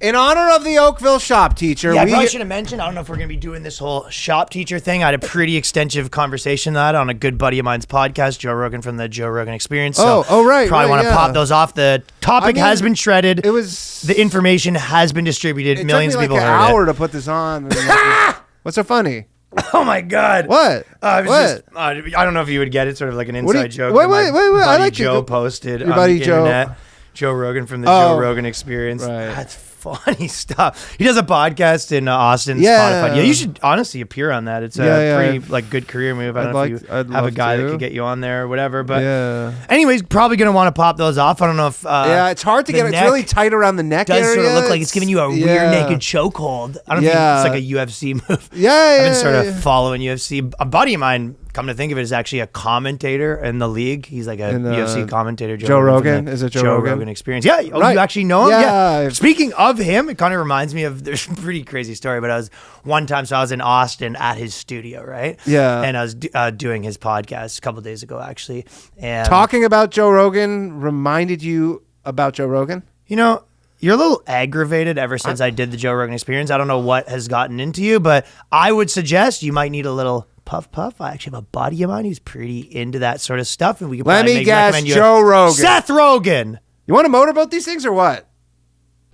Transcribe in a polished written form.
In honor of the Oakville shop teacher, I probably should have mentioned, I don't know if we're going to be doing this whole shop teacher thing. I had a pretty extensive conversation on that on a good buddy of mine's podcast, Joe Rogan from the Joe Rogan Experience. So right. Probably want to pop those off. The topic has been shredded. The information has been distributed. Millions of people heard it. It took me like an hour to put this on. What's so funny? Oh my God! What? I don't know if you would get it. Sort of like an inside joke. Wait! I like Joe posted your on buddy the Joe. internet. Joe Rogan from the Joe Rogan Experience. Right. That's funny stuff. He does a podcast in Austin. Spotify. Yeah, you should honestly appear on that. It's a pretty like good career move. I don't know if you have a guy that could get you on there or whatever. But anyways, probably gonna want to pop those off. I don't know if it's hard to get. It's really tight around the neck. Does area. Sort of look like it's giving you a rear naked chokehold. I don't think it's like a UFC move. Yeah, I've been sort of following UFC. A buddy of mine, come to think of it, is actually a commentator in the league. He's like a UFC commentator. Joe Rogan? Is it Joe Rogan? Experience? Yeah. Oh, you actually know him? Yeah. Speaking of him, it kind of reminds me of, there's a pretty crazy story, but I was in Austin at his studio, right? Yeah. And I was doing his podcast a couple of days ago, actually. And talking about Joe Rogan reminded you about Joe Rogan? You know, you're a little aggravated ever since I did the Joe Rogan Experience. I don't know what has gotten into you, but I would suggest you might need a little puff. I actually have a buddy of mine who's pretty into that sort of stuff, and we could let me guess, Joe Rogan. Seth Rogen. You want to motorboat these things or what?